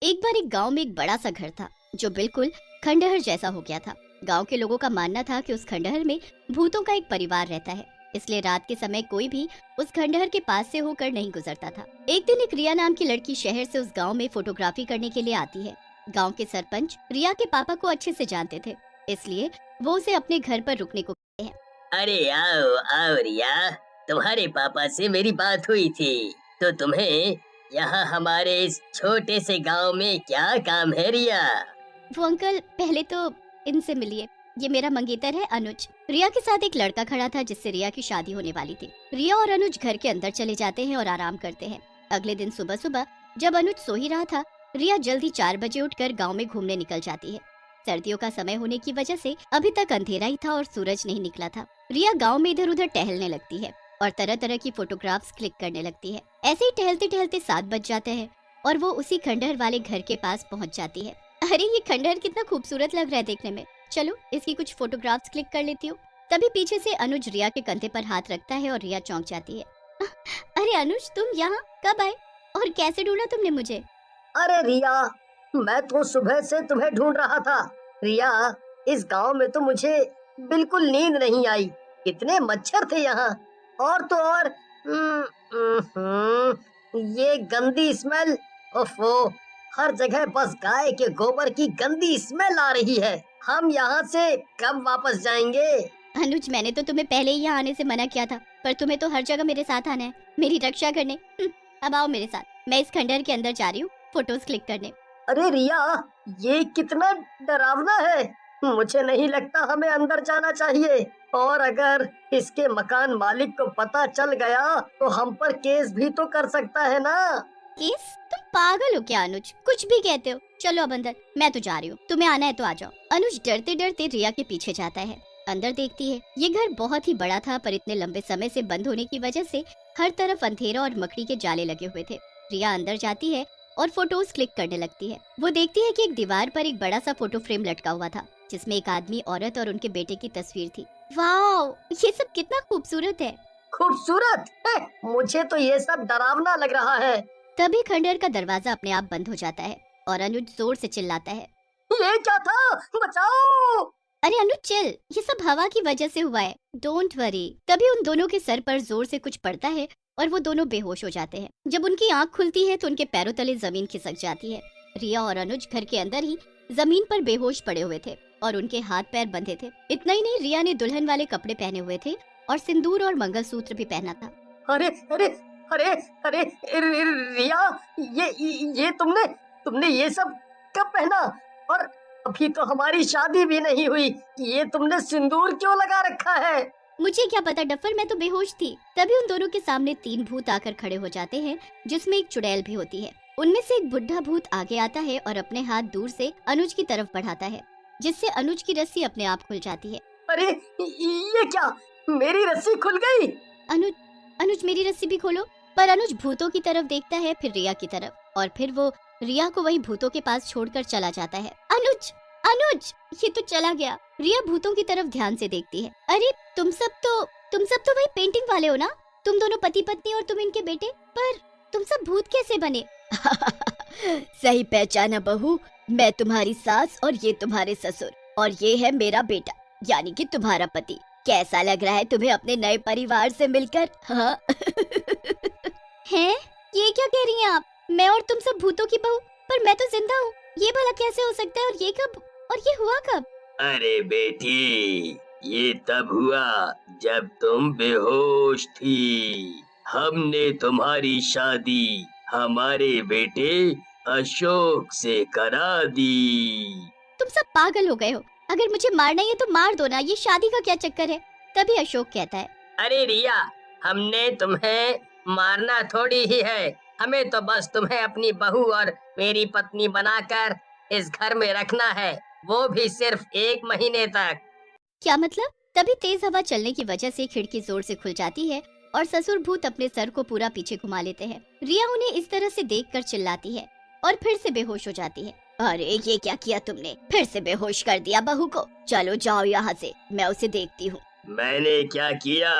एक बार एक गांव में एक बड़ा सा घर था जो बिल्कुल खंडहर जैसा हो गया था। गांव के लोगों का मानना था कि उस खंडहर में भूतों का एक परिवार रहता है, इसलिए रात के समय कोई भी उस खंडहर के पास से होकर नहीं गुजरता था। एक दिन एक रिया नाम की लड़की शहर से उस गांव में फोटोग्राफी करने के लिए आती है। गांव के सरपंच रिया के पापा को अच्छे से जानते थे, इसलिए वो उसे अपने घर पर रुकने को कहते हैं। अरे आओ आओ रिया, तुम्हारे पापा से मेरी बात हुई थी, तो तुम्हें यहाँ हमारे इस छोटे से गांव में क्या काम है रिया? वो अंकल पहले तो इनसे मिलिए, ये मेरा मंगेतर है अनुज। रिया के साथ एक लड़का खड़ा था जिससे रिया की शादी होने वाली थी। रिया और अनुज घर के अंदर चले जाते हैं और आराम करते हैं। अगले दिन सुबह सुबह जब अनुज सो ही रहा था, रिया जल्दी 4 बजे उठकर गांव में घूमने निकल जाती है। सर्दियों का समय होने की वजह से अभी तक अंधेरा ही था और सूरज नहीं निकला था। रिया गाँव में इधर उधर टहलने लगती है और तरह तरह की फोटोग्राफ्स क्लिक करने लगती है। ऐसे ही टहलते टहलते 7 बज जाते हैं और वो उसी खंडहर वाले घर के पास पहुंच जाती है। अरे ये खंडहर कितना खूबसूरत लग रहा है देखने में, चलो इसकी कुछ फोटोग्राफ्स क्लिक कर लेती हूँ। तभी पीछे से अनुज रिया के कंधे पर हाथ रखता है और रिया चौंक जाती है। अरे अनुज, तुम यहाँ कब आए और कैसे ढूंढा तुमने मुझे? अरे रिया, मैं तो सुबह से तुम्हें ढूंढ रहा था। रिया, इस गांव में तो मुझे बिल्कुल नींद नहीं आई, इतने मच्छर थे यहाँ। और तो और ये गंदी स्मेल, ओफो, हर जगह बस गाय के गोबर की गंदी स्मेल आ रही है। हम यहाँ से कब वापस जाएंगे? अनुज, मैंने तो तुम्हें पहले ही यहाँ आने से मना किया था, पर तुम्हें तो हर जगह मेरे साथ आना है, मेरी रक्षा करने। अब आओ मेरे साथ, मैं इस खंडहर के अंदर जा रही हूँ फोटोज क्लिक करने। अरे रिया, ये कितना डरावना है, मुझे नहीं लगता हमें अंदर जाना चाहिए। और अगर इसके मकान मालिक को पता चल गया तो हम पर केस भी तो कर सकता है ना। केस? तुम पागल हो क्या अनुज, कुछ भी कहते हो। चलो अब अंदर, मैं तो जा रही हूँ, तुम्हें आना है तो आ जाओ। अनुज डरते डरते रिया के पीछे जाता है। अंदर देखती है, ये घर बहुत ही बड़ा था, पर इतने लंबे समय से बंद होने की वजह से हर तरफ अंधेरा और मकड़ी के जाले लगे हुए थे। रिया अंदर जाती है और फोटोज क्लिक करने लगती है। वो देखती है कि एक दीवार पर एक बड़ा सा फोटो फ्रेम लटका हुआ था, जिसमें एक आदमी, औरत और उनके बेटे की तस्वीर थी। वाओ, ये सब कितना खूबसूरत है। खूबसूरत है? मुझे तो ये सब डरावना लग रहा है। तभी खंडहर का दरवाजा अपने आप बंद हो जाता है और अनुज जोर से चिल्लाता है, ये क्या था? बचाओ! अरे अनुज चल, ये सब हवा की वजह से हुआ है, डोंट वरी। तभी उन दोनों के सर पर जोर से कुछ पड़ता है और वो दोनों बेहोश हो जाते हैं। जब उनकी आंख खुलती है तो उनके पैरों तले जमीन खिसक जाती है। रिया और अनुज घर के अंदर ही जमीन पर बेहोश पड़े हुए थे और उनके हाथ पैर बंधे थे। इतना ही नहीं, रिया ने दुल्हन वाले कपड़े पहने हुए थे और सिंदूर और मंगलसूत्र भी पहना था। अरे अरे अरे अरे रिया, ये तुमने ये सब कब पहना? और अभी तो हमारी शादी भी नहीं हुई, ये तुमने सिंदूर क्यों लगा रखा है? मुझे क्या पता डफर, मैं तो बेहोश थी। तभी उन दोनों के सामने 3 भूत आकर खड़े हो जाते हैं, जिसमें एक चुड़ैल भी होती है। उनमें से एक बुढ़ा भूत आगे आता है और अपने हाथ दूर से अनुज की तरफ बढ़ाता है, जिससे अनुज की रस्सी अपने आप खुल जाती है। अरे ये क्या, मेरी रस्सी खुल गई? अनुज, अनुज मेरी रस्सी भी खोलो। पर अनुज भूतों की तरफ देखता है, फिर रिया की तरफ, और फिर वो रिया को वही भूतों के पास छोड़कर चला जाता है। अनुज, अनुज, ये तो चला गया। रिया भूतों की तरफ ध्यान से देखती है। अरे तुम सब तो वही पेंटिंग वाले हो ना? तुम दोनों पति पत्नी और तुम इनके बेटे, पर तुम सब भूत कैसे बने? सही पहचाना बहू, मैं तुम्हारी सास और ये तुम्हारे ससुर, और ये है मेरा बेटा, यानी कि तुम्हारा पति। कैसा लग रहा है तुम्हें अपने नए परिवार से मिलकर? हाँ? हैं? ये क्या कह रही हैं आप? मैं और तुम सब भूतों की बहू, पर मैं तो जिंदा हूँ। ये भला कैसे हो सकता है? और ये कब, और ये हुआ कब? अरे बेटी, ये तब हुआ जब तुम बेहोश थी। हमने तुम्हारी शादी हमारे बेटे अशोक से करा दी। तुम सब पागल हो गए हो। अगर मुझे मारना ही है तो मार दो ना, ये शादी का क्या चक्कर है? तभी अशोक कहता है, अरे रिया, हमने तुम्हें मारना थोड़ी ही है, हमें तो बस तुम्हें अपनी बहू और मेरी पत्नी बनाकर इस घर में रखना है, वो भी सिर्फ 1 महीने तक। क्या मतलब? तभी तेज हवा चलने की वजह से खिड़की जोर से खुल जाती है और ससुर भूत अपने सर को पूरा पीछे घुमा लेते हैं। रिया उन्हें इस तरह से देखकर चिल्लाती है और फिर से बेहोश हो जाती है। अरे ये क्या किया तुमने? फिर से बेहोश कर दिया बहू को। चलो जाओ यहाँ से, मैं उसे देखती हूँ। मैंने क्या किया?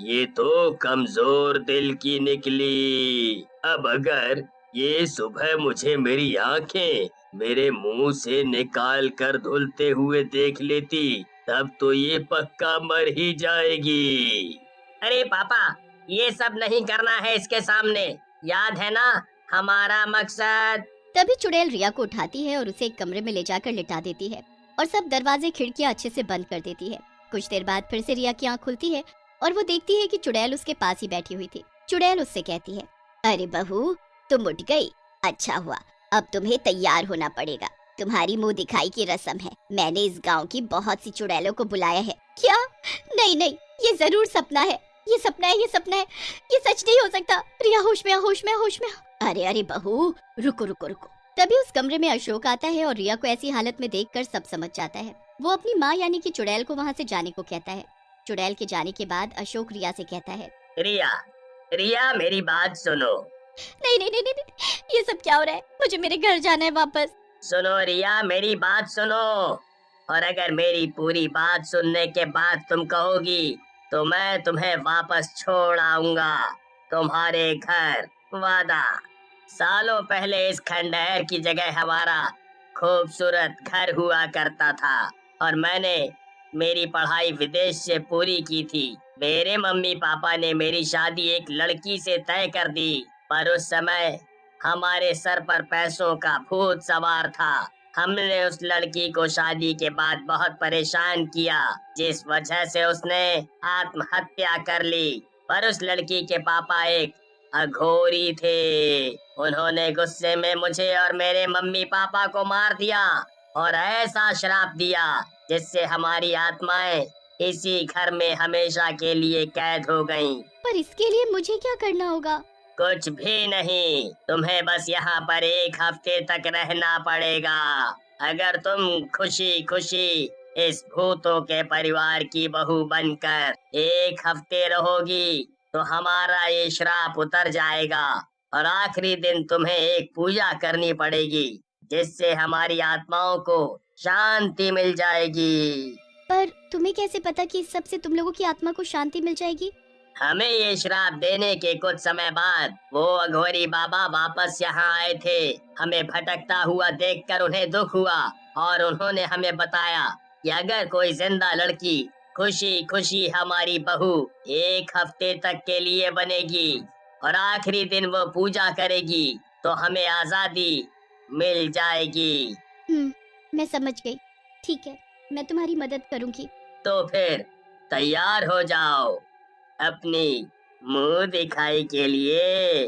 ये तो कमजोर दिल की निकली। अब अगर ये सुबह मुझे मेरी आंखें मेरे मुंह से निकाल कर धुलते हुए देख लेती, तब तो ये पक्का मर ही जाएगी। अरे पापा, ये सब नहीं करना है इसके सामने, याद है ना हमारा मकसद। तभी चुड़ैल रिया को उठाती है और उसे एक कमरे में ले जाकर लिटा देती है और सब दरवाजे खिड़कियां अच्छे से बंद कर देती है। कुछ देर बाद फिर से रिया की आंख खुलती है और वो देखती है कि चुड़ैल उसके पास ही बैठी हुई थी। चुड़ैल उससे कहती है, अरे बहू, तुम उठ गई, अच्छा हुआ। अब तुम्हें तैयार होना पड़ेगा, तुम्हारी मुंह दिखाई की रस्म है। मैंने इस गांव की बहुत सी चुड़ैलों को बुलाया है। क्या? नहीं नहीं, ये जरूर सपना है, ये सपना है, ये सपना है, ये सच नहीं हो सकता। रिया होश में आ, होश में आ, होश में आ। अरे अरे बहू, रुको रुको रुको। तभी उस कमरे में अशोक आता है और रिया को ऐसी हालत में देखकर सब समझ जाता है। वो अपनी माँ यानी कि चुड़ैल को वहाँ से जाने को कहता है। चुड़ैल के जाने के बाद अशोक रिया से कहता है, रिया, रिया मेरी बात सुनो। नहीं नहीं नहीं नहीं नहीं, ये सब क्या हो रहा है? मुझे मेरे घर जाना है वापस। सुनो रिया, मेरी बात सुनो, और अगर मेरी पूरी बात सुनने के बाद तुम कहोगी तो मैं तुम्हें वापस छोड़ आऊंगा तुम्हारे घर, वादा। सालों पहले इस खंडहर की जगह हमारा खूबसूरत घर हुआ करता था और मैंने मेरी पढ़ाई विदेश से पूरी की थी। मेरे मम्मी पापा ने मेरी शादी एक लड़की से तय कर दी, पर उस समय हमारे सर पर पैसों का भूत सवार था। हमने उस लड़की को शादी के बाद बहुत परेशान किया, जिस वजह से उसने आत्महत्या कर ली। पर उस लड़की के पापा एक अघोरी थे। उन्होंने गुस्से में मुझे और मेरे मम्मी पापा को मार दिया और ऐसा श्राप दिया जिससे हमारी आत्माएं इसी घर में हमेशा के लिए कैद हो गईं। पर इसके लिए मुझे क्या करना होगा? कुछ भी नहीं, तुम्हें बस यहाँ पर एक हफ्ते तक रहना पड़ेगा। अगर तुम खुशी खुशी इस भूतों के परिवार की बहू बनकर एक हफ्ते रहोगी तो हमारा ये श्राप उतर जाएगा और आखिरी दिन तुम्हें एक पूजा करनी पड़ेगी जिससे हमारी आत्माओं को शांति मिल जाएगी। पर तुम्हें कैसे पता कि इस सब से तुम लोगों की आत्मा को शांति मिल जाएगी? हमें ये श्राप देने के कुछ समय बाद वो अघोरी बाबा वापस यहाँ आए थे। हमें भटकता हुआ देखकर उन्हें दुख हुआ और उन्होंने हमें बताया कि अगर कोई जिंदा लड़की खुशी खुशी हमारी बहू एक हफ्ते तक के लिए बनेगी और आखिरी दिन वो पूजा करेगी तो हमें आजादी मिल जाएगी। मैं समझ गई। ठीक है, मैं तुम्हारी मदद करूंगी। तो फिर तैयार हो जाओ अपनी मुंह दिखाई के लिए।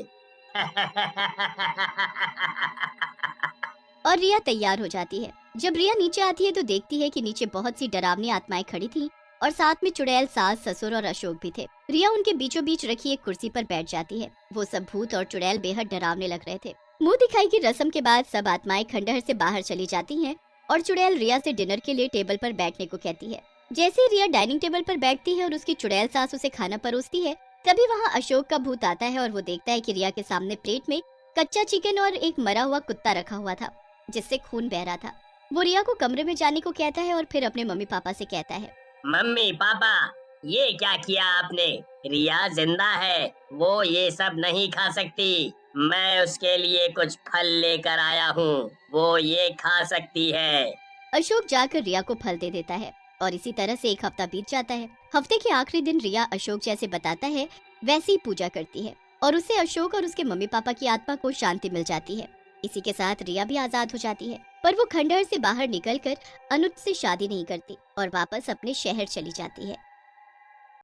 और रिया तैयार हो जाती है। जब रिया नीचे आती है तो देखती है कि नीचे बहुत सी डरावनी आत्माएं खड़ी थीं और साथ में चुड़ैल, सास, ससुर और अशोक भी थे। रिया उनके बीचों बीच रखी एक कुर्सी पर बैठ जाती है। वो सब भूत और चुड़ैल बेहद डरावने लग रहे थे। मुंह दिखाई की रस्म के बाद सब आत्माएं खंडहर से बाहर चली जाती हैं और चुड़ैल रिया से डिनर के लिए टेबल पर बैठने को कहती है। जैसे ही रिया डाइनिंग टेबल पर बैठती है और उसकी चुड़ैल सास उसे खाना परोसती है, तभी वहाँ अशोक का भूत आता है और वो देखता है कि रिया के सामने प्लेट में कच्चा चिकन और एक मरा हुआ कुत्ता रखा हुआ था जिससे खून बह रहा था। वो रिया को कमरे में जाने को कहता है और फिर अपने मम्मी पापा से कहता है, मम्मी पापा, ये क्या किया आपने? रिया जिंदा है, वो ये सब नहीं खा सकती। मैं उसके लिए कुछ फल लेकर आया हूँ, वो ये खा सकती है। अशोक जाकर रिया को फल दे देता है और इसी तरह से एक हफ्ता बीत जाता है। हफ्ते के आखिरी दिन रिया अशोक जैसे बताता है वैसी ही पूजा करती है और उससे अशोक और उसके मम्मी पापा की आत्मा को शांति मिल जाती है। इसी के साथ रिया भी आजाद हो जाती है, पर वो खंडहर से बाहर निकलकर अनुज से शादी नहीं करती और वापस अपने शहर चली जाती है।